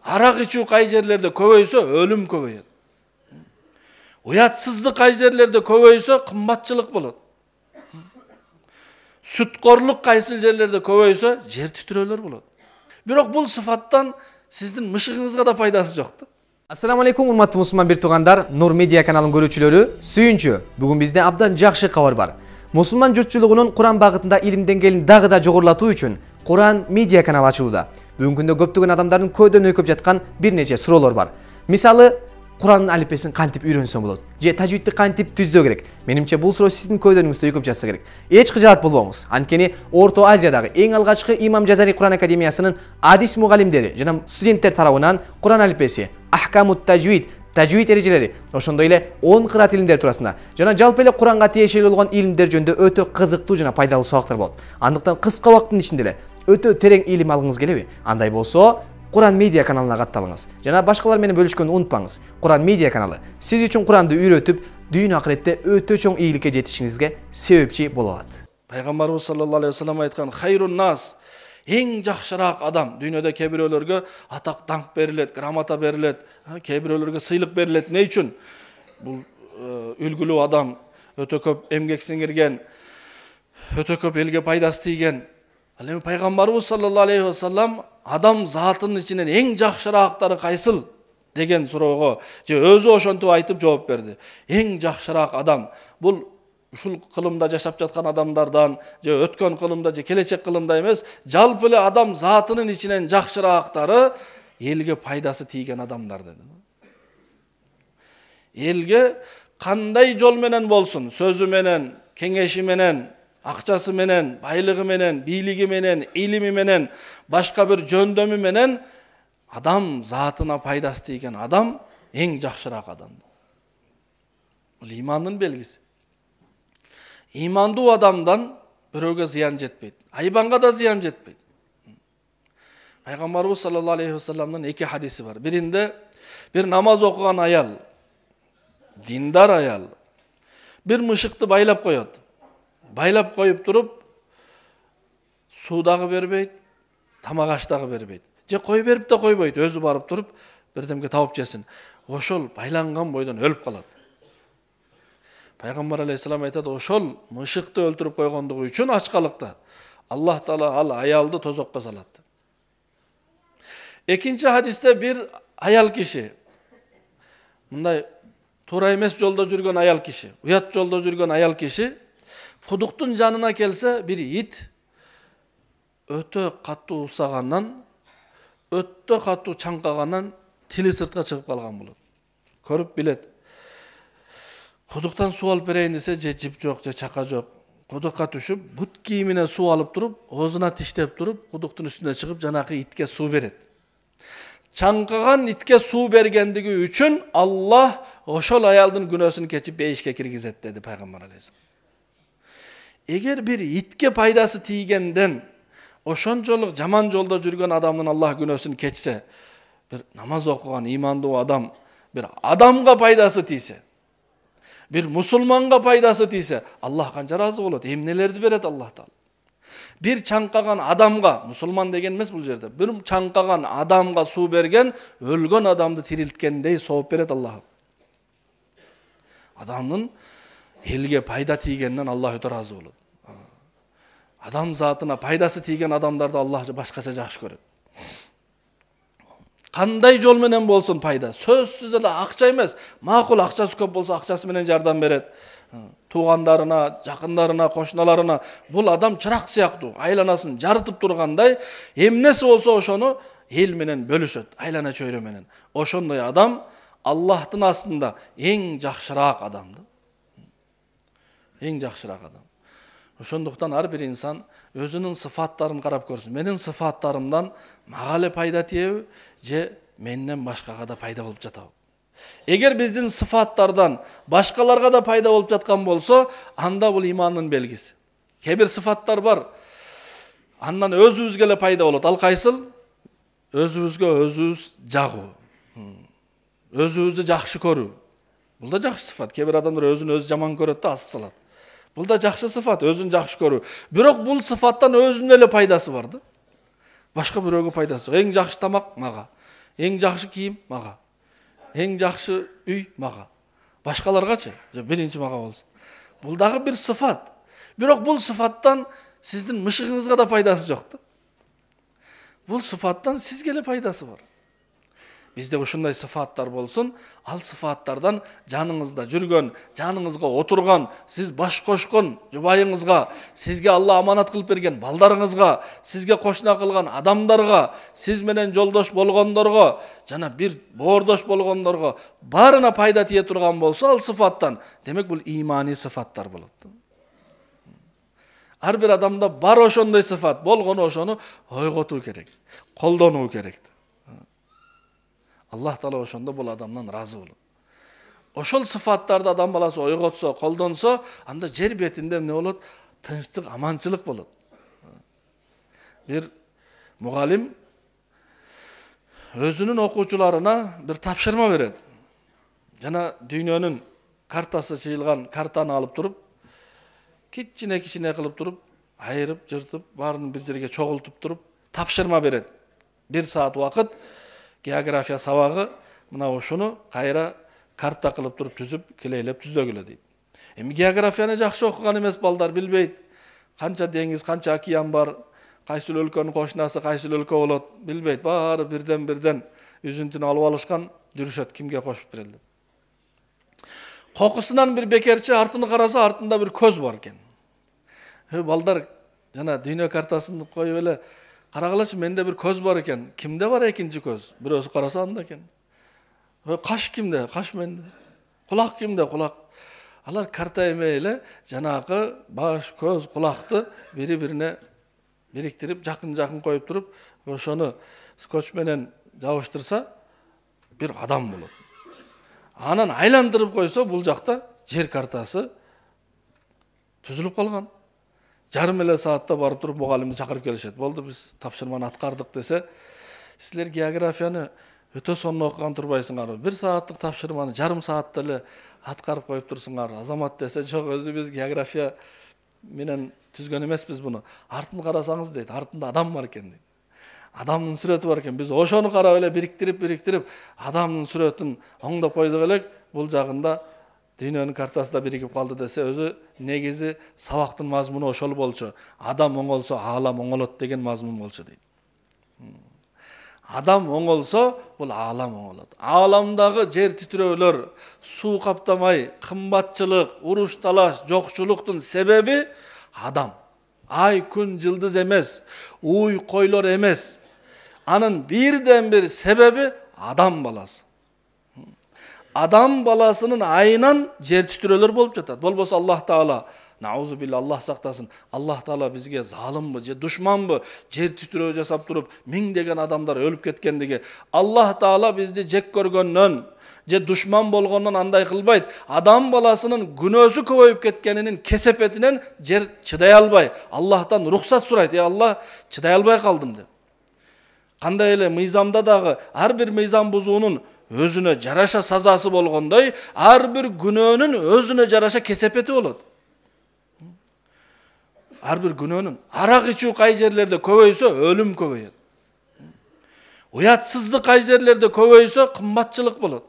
Arak içүү kay жерлерде көбөйсө ölüm көбөйөт. Уятсыздык кай жерлерде көбөйсө кымбатчылык болот. Sütkorluk kaysil жерлерде көбөйсө жер титирөөлөр болот. Бирок бул сыфаттан сиздин мышыгыңызга да пайдасы жок да. Assalamu alaikum урматтуу мусулман бир туугандар, Nur Media каналынын көрүүчүлөрү, сүйүнчү. Бүгүн бизде абдан жакшы кабар бар. Мусулман журтчулугунун Куран багытында илим деңгээлин дагы да жогорулатуу үчүн Куран Media каналы ачылууда. Бүгүнкү күндө көптөгөн адамдардын көйдөн өйкөп жаткан бир нече суроолор бар. Мисалы, Куранын алифбесин кантип үйрөнсөм болот? Же тажвидти кантип түздөө керек? Менимче бул суроо сиздин көйдөнүңүздө өйкөп жатса керек. Эч кыжаат болбоңуз. Анткени Орто Азиядагы эң алгачкы Имам Жазари Куран академиясынын адис мугалимдери жана студенттер тарабынан Куран алифбеси, Ахкамут Тажвид, тажвид эрежелери, ошондой эле 10 кырат илимдер туурасында жана жалпы эле Куранга тиешелүү болгон илимдер жөнүндө өтө кызыктуу жана пайдалуу сабактар болот. Андыктан кыска убакыттын ичинде эле өтө терең илим алгыңыз келеби? Андай болсо, Куран Media каналына катталыңыз. Жана башкалар менен бөлүшкөндү унутпаңыз. Куран Media каналы сиз үчүн Куранды үйрөтүп, дүйнө акыретте өтө чоң ийгиликке жетишиңизге себепчи боло алат. Пайгамбарыбыз саллаллаху алейхи вассалам айткан: "Хайрун нас", эң жакшыраак адам. Дүйнөдө кээ бирөөлөргө атак даңк берилет, грамота берилет, кээ бирөөлөргө сыйлык берилет. Эмне үчүн? Бул үлгүлүү адам, өтө көп эмгек сиңирген, өтө көп элге пайдасы тийген. Ал эми Пайгамбарыбыз саллаллаху алейхи вассалам адам затынын ичинен эң жакшыраактары кайсыл деген суроого же өзү ошентип айтып жооп берди. Эң жакшыраак адам бул ушул кылымда жашап жаткан адамдардан же өткөн кылымда же келечек кылымда эмес, жалпы эле адам затынын ичинен жакшыраактары элге пайдасы тийген адамдар деди. Элге кандай жол менен болсун, сөзү менен, кеңеши менен, акчасы менен, байлыгы менен, бийлиги менен, илими менен, башка бир жөндөмү менен адам затына пайдасы тийген адам эң жакшыраак адам. Бул имандын белгиси. Имандуу адамдан бирөөгө зыян жетпейт. Айбанга да зыян жетпейт. Пайгамбарыбыз саллаллаху алейхи вассаламдын эки хадиси бар. Биринде бир намаз окуган аял, диндар аял, бир мышыкты байлап коет. Байлап коюп туруп, суу дагы бербейт, тамак аш дагы бербейт. Же кой берип да койбойт, өзү барып туруп бирдемге табып жесин. Ошол байланган бойдон өлүп калат. Пайгамбар алейхиссалам айтат: ошол мышыкты өлтүрүп койгондугу үчүн ачкалыкта Аллах Таала ал аялды тозокко салат. Экинчи хадисте бир аял киши, мындай туура эмес жолдо жүргөн аял киши, уят жолдо жүргөн аял киши кудуктун жанына келсе, бир ит өтө катуу усагандан, өтө катуу чаңкагандан тили сыртка чыгып калган болот. Көрүп билет. Кудуктан суу алып берейин десе, же жип жок, же чака жок. Кудукка түшүп, бут кийимине суу алып туруп, оозуна тиштеп туруп, кудуктун үстүнө чыгып, жанакы итке суу берет. Чаңкаган итке суу бергендиги үчүн Аллах ошол аялдын күнөөсүн кечип бейишке киргизет, деди Пайгамбар алейхиссалам. Эгер бир итке пайдасы тийгенден ошончолук жаман жолдо жүргөн адамдын Аллах күнөөсүн кечсе, бир намаз окуган имандуу адам, бир адамга пайдасы тийсе, бир мусулманга пайдасы тийсе, Аллах канча разы болот, эмнелерди берет Аллах Таала. Бир чаңкаган адамга, мусулман деген эмес бул жерде, бир чаңкаган адамга суу берген, өлгөн адамды тирилткендей сооп берет Аллах. Адамдын элге пайда тийгенден Аллах өтө разы болот. Адам затына пайдасы тийген адамдарды Аллах башкача жакшы көрөт. Кандай жол менен болсун пайда, сөзсүз эле акча эмес, макул акчасы көп болсо акчасы менен жардам берет. Туугандарына, жакындарына, кошуналарына. Бул адам чырак сыяктуу, айланасын жарытып тургандай, эмнеси болсо ошону эл менен бөлүшөт, айлана чөйрө менен. Ошондой адам Аллахтын астында эң жакшыраак адам. Эң жакшыраак адам. Ошондуктан ар бир инсан өзүнүн сыфаттарын карап көрсүн. Менин сыфаттарымдан мага эле пайда тиеби, же менден башкага да пайда болуп жатабы? Эгер биздин сыфаттардан башкаларга да пайда болуп жаткан болсо, анда бул имандын белгиси. Кээ бир сыфаттар бар, андан өзүбүзгө эле пайда болот. Ал кайсыл? Өзүбүзгө өзүбүз жагуу, өзүбүздү жакшы көрүү. Бул да жакшы сыфат. Кээ бир адамдар өзүн өзү жаман көрөт да асып салат. Бул да жакшы сыфат, өзүн жакшы көрүү. Бирок бул сыфаттан өзүнө эле пайдасы бар да. Башка бирөөгө пайдасы. Эң жакшы тамак мага. Eң жакшы кийим мага. Eң жакшы үй мага. Башкаларгачы? Биринчи мага болсун. Бул дагы бир сыфат. Бирок бул сыфаттан сиздин мышыгыңызга да пайдасы жок да. Бул сыфаттан сизге эле пайдасы бар. Bizde ушундай сыфаттар болсун, ал сыфаттардан жаныңызда жүргөн, жаныңызга отурган, сиз баш кошкон жубайыңызга, сизге Алла аманат кылып берген балдарыңызга, сизге кошуна кылган адамдарга, сиз менен жолдош болгондорго, жана бир боордош болгондорго баарына пайда тие турган болсо ал сыфаттан, демек бул имани сыфаттар болот. Ар бир адамда бар ошондой сыфат, болгону ошону ойготуу керек, колдонуу керек. Allah Taala ошондо бул адамдан разы болот. Ошол сыфаттарды адам баласы ойготсо, колдонсо, анда жер бетинде эмне болот? Тынчтык, аманчылык болот. Бир мугалим өзүнүн окуучуларына бир тапшырма берет. Жана дүйнөнүн картасы чыйылган картаны алып туруп, кичине кылып туруп, айырып, жыртып, баарын бир жерге чогултуп туруп, тапшырма берет. 1 саат убакыт география сабагы мына ошону кайра карта кылып туруп түзүп, килейлеп түздөгүлө дейт. Эми географияны жакшы окуган эмес балдар билбейт. Канча деңиз, канча океан бар, кайсы өлкөнүн кошунасы, кайсы өлкө болот, билбейт. Баары бирден үзүнтүн алып алышкан, жүрүшөт кимге кошуп берели деп. Кокусунан бир бекерчи артын караса, артында бир көз бар экен. Балдар жана дүйнө картасын коюп эле карагалачы, менде бир көз бар экен. Кимде бар экинчи көз? Бирөөсү караса анда экен. Каш кимде? Каш менде. Кулак кимде? Кулак. Алар карта эмей эле жанагы баш, көз, кулакты бири-бирине бириктирип, жакын коюп туруп, ошону скотч менен жабыштырса, бир адам болот. Анан айландырып койсо, бул жакта жер картасы түзүлүп калган. Жарым эле саатта барып туруп мугалимди чакырып келишет. Болду, биз тапшырманы аткардык десе, силер географияны өтө сонун окуган турбайсыңар. 1 сааттык тапшырманы жарым саатта эле аткарып коюп турсуңар. Азамат десе, жок, өзү биз география менен түзгөн эмеспиз буну. Артын карасаңыз дейт, артында адам бар экен дейт. Адамдын сүрөтү бар экен. Биз ошону карап эле бириктирип, адамдын сүрөтүн оңдоп койдук элек, бул жагында дүйнөнүн картасы да биригип калды десе, өзү негизи сабактын мазмуну ошол болчу. Адам оңолсо, аалам оңолот деген мазмун болчу дейт. Адам оңолсо, бул аалам оңолот. Ааламдагы жер титирөөлөр, суу каптамай, кымбатчылык, уруш талаш, жокчулуктун себеби адам. Ай, күн, жылдыз эмес, уй, койлор эмес. Анын бирден бир себеби адам баласы. Адам баласынын айынан жер титирөөлөр болуп жатат. Болбосо Аллах Таала, наузу билла, Аллах сактасын, Аллах Таала бизге залымбы, же душманбы, жер титирөө жасап туруп, миңдеген адамдар өлүп кеткендиги. Аллах Таала бизди жек көргөндөн, же душман болгондон андай кылбайт. Адам баласынын күнөөсү көбөйүп кеткенинин кесепетинен жер чыдай албай, Аллахтан рухсат сурайт. Аллах, чыдай албай калдым деп. Кандай эле мыйзамда дагы ар бир мыйзам бузуунун өзүнө жараша сазасы болгондой, ар бир күнөөнүн өзүнө жараша кесепети болот. Ар бир күнөөнүн арак ичүү кай жерлерде көбөйсө, өлүм көбөйөт. Уятсыздык кай жерлерде көбөйсө, кымбатчылык болот.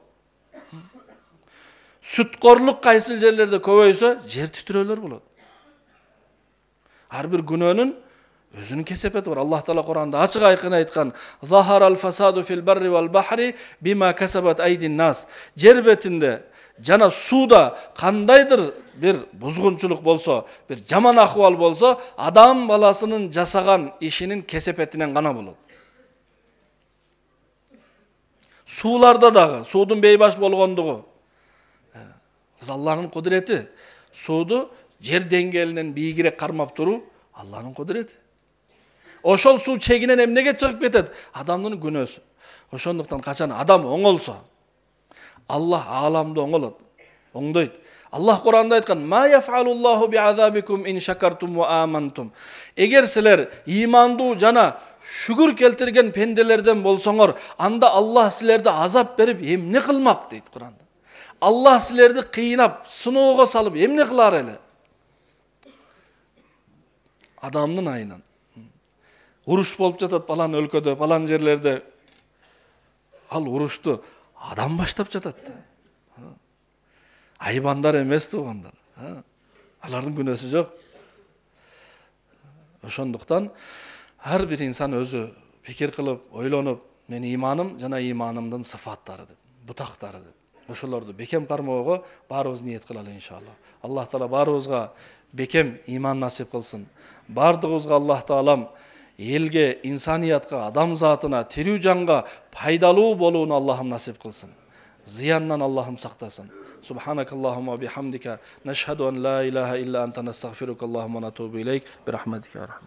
Сүткорлук кайсы жерлерде көбөйсө, жер титирөөлөр болот. Ар бир күнөөнүн өзүнүн кесепети бар. Аллах Таала Кур'анда ачык айкын айткан: "Захарал фасаду фил барри вал бахри бима касабат айдин нас." Жер бетинде жана сууда кандайдыр бир бузгунчулук болсо, бир жаман акыбал болсо, адам баласынын жасаган ишинин кесепетинен гана болот. Сууларда дагы суудун бейбаш болгондугу Аллахтын кудурети. Сууду жер деңгээлинен бийигирээк кармап туруу Аллахтын кудурети. Ошол суу чегинен эмнеге чыгып кетет? Адамдын күнөөсү. Ошондуктан качан адам оңолсо, Аллах ааламды оңолот, оңдойт. Аллах Кур'анда айткан: "Ма яфалуллаху би'азабикум ин шакартум ва амантум." Эгер силер имандуу жана шүгүр келтирген пенделерден болсоңор, анда Аллах силерди азап берип эмне кылмак дейт Кур'анда. Аллах силерди кыйнап, сыноого салып эмне кылар эле? Адамдын айынан. Уруш болуп жатат балан өлкөдө, балан жерлерде. Ал урушту адам баштап жатат да. Айбандар эмес туугандар. Алардын күнөөсү жок. Ошондуктан ар бир инсан өзү пикир кылып, ойлонуп, мен иманым жана иманымдын сыфаттары деп, бутактары деп. Ошолорду бекем кармоого баарыбыз ниет кылалы иншалла. Аллах таала баарыбызга бекем иман насип кылсын. Бардыгыбызга Аллах таалам элге, инсаниятка, адам затына, тирүү жанга пайдалуу болууну Аллахым насип кылсын. Зыяннан Аллахым сактасын. Субханакаллахумма бихамдика нашхаду ан ла илаха илля анта настагфирука Аллахумма натубу илейк бирахматика.